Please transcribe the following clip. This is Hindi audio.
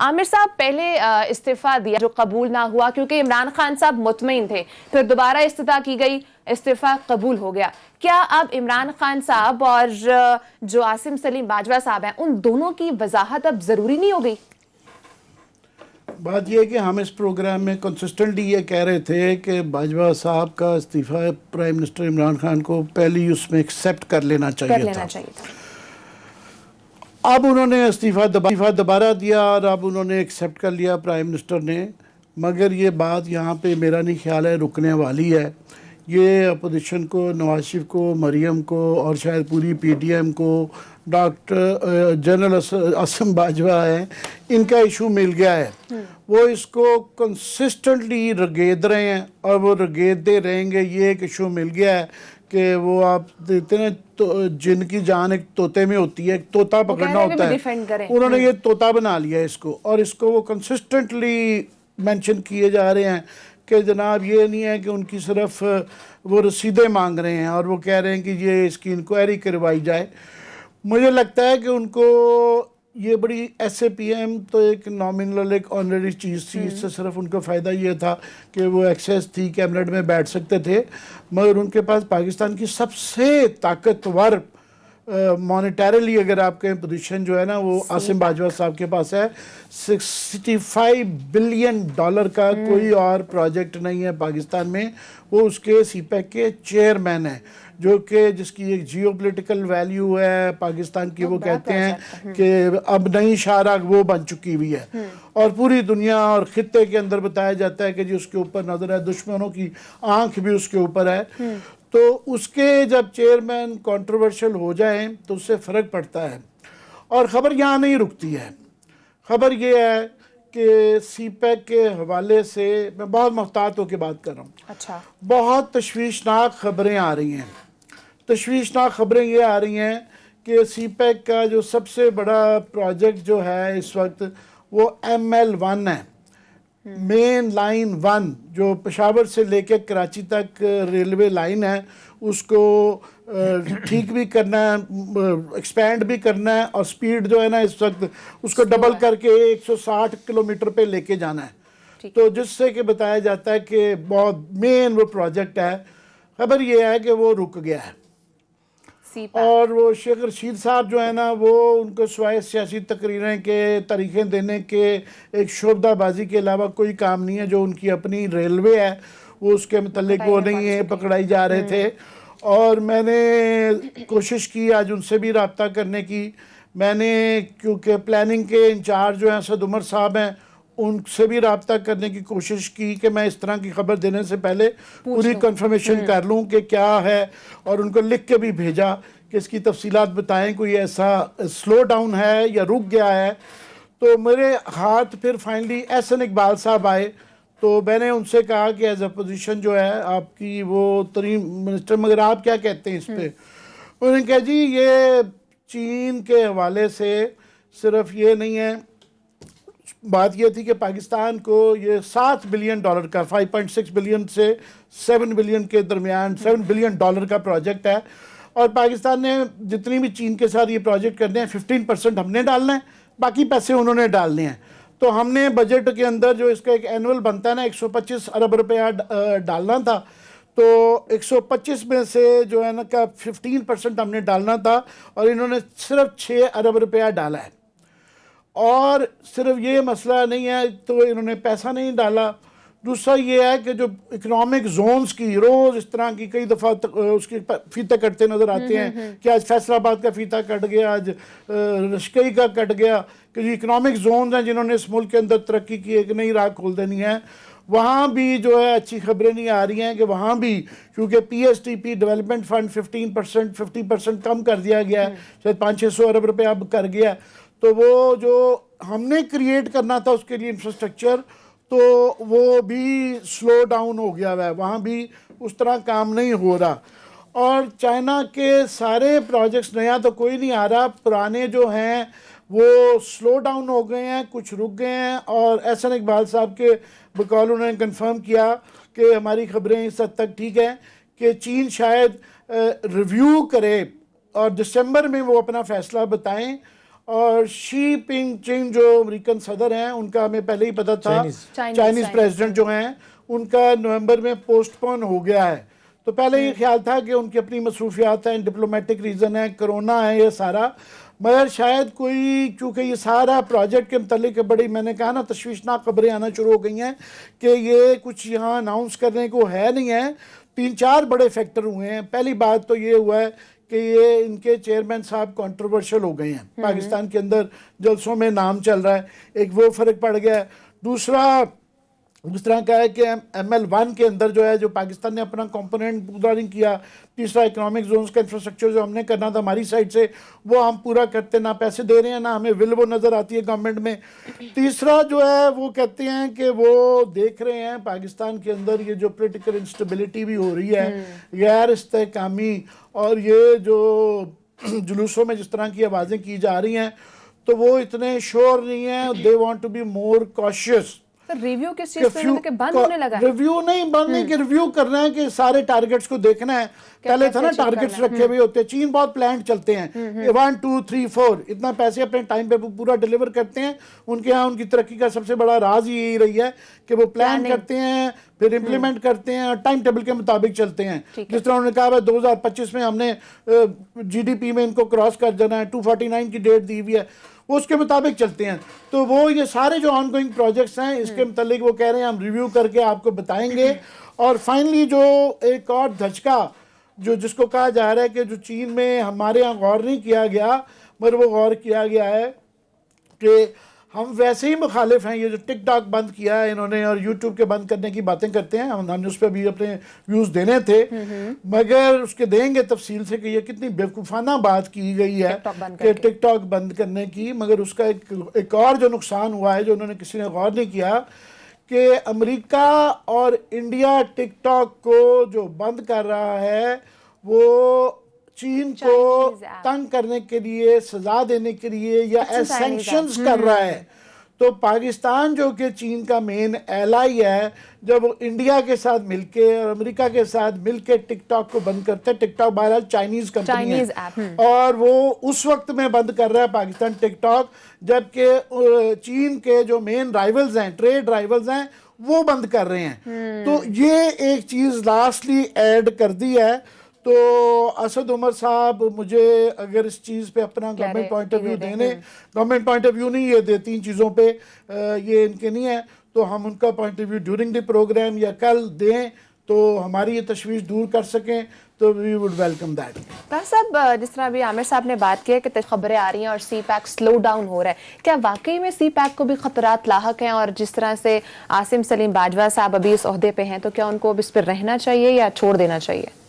आमिर साहब पहले इस्तीफा दिया जो कबूल ना हुआ क्योंकि इमरान खान साहब मुतमईन थे, फिर दोबारा इस्तीफा की गई, इस्तीफा कबूल हो गया। क्या अब इमरान खान साहब और जो आसिम सलीम बाजवा साहब हैं उन दोनों की वजाहत अब जरूरी नहीं हो गई? बात यह है कि हम इस प्रोग्राम में कंसिस्टेंटली ये कह रहे थे कि बाजवा साहब का इस्तीफ़ा प्राइम मिनिस्टर इमरान खान को पहले ही उसमें एक्सेप्ट कर लेना चाहिए था। अब उन्होंने इस्तीफ़ा दोबारा दिया और अब उन्होंने एक्सेप्ट कर लिया प्राइम मिनिस्टर ने, मगर ये बात यहाँ पे मेरा नहीं ख्याल है रुकने वाली है। ये अपोजिशन को, नवाज शरीफ को, मरियम को और शायद पूरी पीटीएम को, डॉक्टर जनरल आसिम बाजवा है, इनका इशू मिल गया है। वो इसको कंसिस्टेंटली रगेद रहे हैं और वो रगेदते रहेंगे। ये एक इशू मिल गया है कि वो आप देखते हैं तो जिनकी जान एक तोते में होती है, एक तोता पकड़ना होता है, उन्होंने ये तोता बना लिया इसको, और इसको वो कंसिस्टेंटली मेंशन किए जा रहे हैं कि जनाब ये नहीं है कि उनकी सिर्फ वो रसीदें मांग रहे हैं और वो कह रहे हैं कि ये इसकी इंक्वायरी करवाई जाए। मुझे लगता है कि उनको ये बड़ी SAPM तो एक नॉमिनल एक ऑनररी चीज़ थी, इससे सिर्फ उनका फ़ायदा ये था कि वो एक्सेस थी, कैबिनेट में बैठ सकते थे, मगर उनके पास पाकिस्तान की सबसे ताकतवर मॉनेटरली अगर आप कहें पोजीशन जो है ना, वो आसिम बाजवा साहब के पास है। $65 बिलियन का कोई और प्रोजेक्ट नहीं है पाकिस्तान में। वो उसके CPEC के चेयरमैन हैं, जो कि जिसकी एक जियोपॉलिटिकल वैल्यू है पाकिस्तान की। वो कहते हैं कि अब नई शाहराग वो बन चुकी हुई है और पूरी दुनिया और खित्ते के अंदर बताया जाता है कि जी उसके ऊपर नजर है, दुश्मनों की आंख भी उसके ऊपर है। तो उसके जब चेयरमैन कंट्रोवर्शियल हो जाए तो उससे फ़र्क पड़ता है। और ख़बर यहाँ नहीं रुकती है। ख़बर ये है कि CPEC के हवाले से मैं बहुत मुहतात होकर बात कर रहा हूँ। अच्छा, बहुत तशवीशनाक ख़बरें आ रही हैं। तशवीशनाक ख़बरें ये आ रही हैं कि CPEC का जो सबसे बड़ा प्रोजेक्ट जो है इस वक्त वो ML1 है, मेन लाइन 1, जो पेशावर से लेकर कराची तक रेलवे लाइन है, उसको ठीक भी करना है, एक्सपेंड भी करना है, और स्पीड जो है ना इस वक्त उसको डबल करके 160 किलोमीटर पे लेके जाना है। तो जिससे कि बताया जाता है कि बहुत मेन वो प्रोजेक्ट है। खबर ये है कि वो रुक गया है और वो शेख रशीद साहब जो है ना, वो उनको स्वाय सियासी तकरीरें के तरीक़े देने के एक शोबदाबाजी के अलावा कोई काम नहीं है। जो उनकी अपनी रेलवे है वो उसके मतलब वो नहीं है, पकड़ाई जा रहे थे। और मैंने कोशिश की आज उनसे भी रब्ता करने की। मैंने क्योंकि प्लानिंग के इंचार्ज जो हैं असद उमर साहब हैं, उनसे भी रब्ता करने की कोशिश की कि मैं इस तरह की खबर देने से पहले पूरी कंफर्मेशन कर लूं कि क्या है, और उनको लिख के भी भेजा कि इसकी तफसीलात बताएं, कोई ऐसा स्लो डाउन है या रुक गया है। तो मेरे हाथ फिर फाइनली एहसन इकबाल साहब आए, तो मैंने उनसे कहा कि एज अपोजिशन जो है आपकी वो तरीन मिनिस्टर, मगर आप क्या कहते हैं इस पर? उन्होंने कहा जी ये चीन के हवाले से सिर्फ ये नहीं है, बात यह थी कि पाकिस्तान को ये $7 बिलियन का 5.6 बिलियन से 7 बिलियन के दरमियान $7 बिलियन का प्रोजेक्ट है। और पाकिस्तान ने जितनी भी चीन के साथ ये प्रोजेक्ट करने हैं 15% हमने डालना है, बाकी पैसे उन्होंने डालने हैं। तो हमने बजट के अंदर जो इसका एक एनुअल बनता है ना 125 अरब रुपया डालना था, तो 125 में से जो है ना का 15% हमने डालना था, और इन्होंने सिर्फ 6 अरब रुपया डाला है। और सिर्फ ये मसला नहीं है तो इन्होंने पैसा नहीं डाला, दूसरा ये है कि जो इकोनॉमिक जोन्स की रोज़ इस तरह की कई दफ़ा उसके फीता कटते नज़र आते हैं कि आज फैसलाबाद का फीता कट गया, आज रशकई का कट गया, कि जो इकोनॉमिक जोन हैं जिन्होंने इस मुल्क के अंदर तरक्की की एक नई राह खोल देनी है, वहाँ भी जो है अच्छी खबरें नहीं आ रही हैं कि वहाँ भी क्योंकि PSTP डेवलपमेंट फ़ंड 50% कम कर दिया गया है, शायद 500-600 अरब रुपये अब कर गया। तो वो जो हमने क्रिएट करना था उसके लिए इंफ्रास्ट्रक्चर, तो वो भी स्लो डाउन हो गया है, वहाँ भी उस तरह काम नहीं हो रहा। और चाइना के सारे प्रोजेक्ट्स, नया तो कोई नहीं आ रहा, पुराने जो हैं वो स्लो डाउन हो गए हैं, कुछ रुक गए हैं। और एहसन इकबाल साहब के बकौल उन्होंने कंफर्म किया कि हमारी खबरें इस हद तक ठीक हैं कि चीन शायद रिव्यू करे और दिसंबर में वो अपना फ़ैसला बताएं। और शी पिंग चिंग जो अमेरिकन सदर हैं, उनका हमें पहले ही पता था, चाइनीज प्रेसिडेंट जो हैं उनका नवंबर में पोस्टपोन हो गया है। तो पहले ये ख्याल था कि उनकी अपनी मसरूफियात हैं, डिप्लोमेटिक रीज़न है, कोरोना है, ये सारा, मगर शायद कोई, क्योंकि ये सारा प्रोजेक्ट के मतलब बड़ी, मैंने कहा ना, तशवीशनाक खबरें आना शुरू हो गई हैं कि ये कुछ यहाँ अनाउंस करने को है नहीं है। 3-4 बड़े फैक्टर हुए हैं। पहली बात तो ये हुआ है कि ये इनके चेयरमैन साहब कंट्रोवर्शियल हो गए हैं, पाकिस्तान के अंदर जलसों में नाम चल रहा है, एक वो फ़र्क पड़ गया है। दूसरा जिस तरह का है कि ML1 के अंदर जो है, जो पाकिस्तान ने अपना कंपोनेंट पूरा नहीं किया। तीसरा, इकोनॉमिक जोन्स का इंफ्रास्ट्रक्चर जो हमने करना था हमारी साइड से, वो हम पूरा करते ना पैसे दे रहे हैं, ना हमें विल वो नज़र आती है गवर्नमेंट में। तीसरा जो है वो कहते हैं कि वो देख रहे हैं पाकिस्तान के अंदर ये जो पोलिटिकल इंस्टेबिलिटी भी हो रही है, गैर इस्तेहकामी, और ये जो जुलूसों में जिस तरह की आवाज़ें की जा रही हैं, तो वो इतने श्योर नहीं है। They want to be more cautious. Review किस चीज पे कि बंद होने लगा? रिव्यू नहीं, बंद नहीं, कि रिव्यू करना है कि सारे टारगेट्स को देखना है। पहले था ना टारगेट्स रखे हुए होते हैं, चीन बहुत प्लान चलते हैं, 1 2 3 4 इतना पैसे अपने टाइम पे पूरा डिलीवर करते हैं। उनके यहाँ उनकी तरक्की का सबसे बड़ा राज यही रही है कि वो प्लान करते हैं, फिर इम्प्लीमेंट करते हैं और टाइम टेबल के मुताबिक चलते हैं। जिस तरह उन्होंने कहा 2025 में हमने GDP में इनको क्रॉस कर जाना है, 249 की डेट दी हुई है, वो उसके मुताबिक चलते हैं। तो वो ये सारे जो ऑनगोइंग प्रोजेक्ट्स हैं, इसके मतलब वो कह रहे हैं हम रिव्यू करके आपको बताएंगे। और फाइनली जो एक और धचका जो जिसको कहा जा रहा है कि जो चीन में हमारे यहाँ गौर नहीं किया गया, मगर वो गौर किया गया है कि हम वैसे ही मुखालिफ हैं। ये जो टिकटॉक बंद किया है इन्होंने और यूट्यूब के बंद करने की बातें करते हैं, हमने उस पर भी अपने व्यूज़ देने थे, मगर उसके देंगे तफसील से कि ये कितनी बेवकूफ़ाना बात की गई है कि टिकटॉक बंद करने की। मगर उसका एक और जो नुकसान हुआ है, जो उन्होंने किसी ने गौर नहीं किया, कि अमेरिका और इंडिया टिकटॉक को जो बंद कर रहा है, वो चीन को तंग करने के लिए, सजा देने के लिए या सैंक्शंस कर रहा है। तो पाकिस्तान जो कि चीन का मेन एलाई है, जब वो इंडिया के साथ मिलके और अमेरिका के साथ मिलके टिकटॉक को बंद करते हैं, टिकटॉक बहरहाल चाइनीज कंपनी है, और वो उस वक्त में बंद कर रहा है पाकिस्तान टिकटॉक, जबकि चीन के जो मेन राइवल्स हैं, ट्रेड राइवल्स हैं, वो बंद कर रहे हैं। तो ये एक चीज लास्टली ऐड कर दी है। तो असद उमर साहब मुझे अगर इस चीज़ पे अपना गवर्नमेंट पॉइंट ऑफ व्यू देने, गवर्नमेंट पॉइंट ऑफ व्यू नहीं, ये दे 3 चीज़ों पे ये इनके नहीं है, तो हम उनका point of view during the program या कल दें तो हमारी ये तशवीश दूर कर सकें, तो वी वुड वेलकम दैट। साहब, जिस तरह अभी आमिर साहब ने बात की है कि खबरें आ रही हैं और CPEC स्लो डाउन हो रहा है, क्या वाकई में CPEC को भी खतरात लाहक हैं? और जिस तरह से आसिम सलीम बाजवा साहब अभी इस ओहदे पे हैं, तो क्या उनको अब इस पर रहना चाहिए या छोड़ देना चाहिए?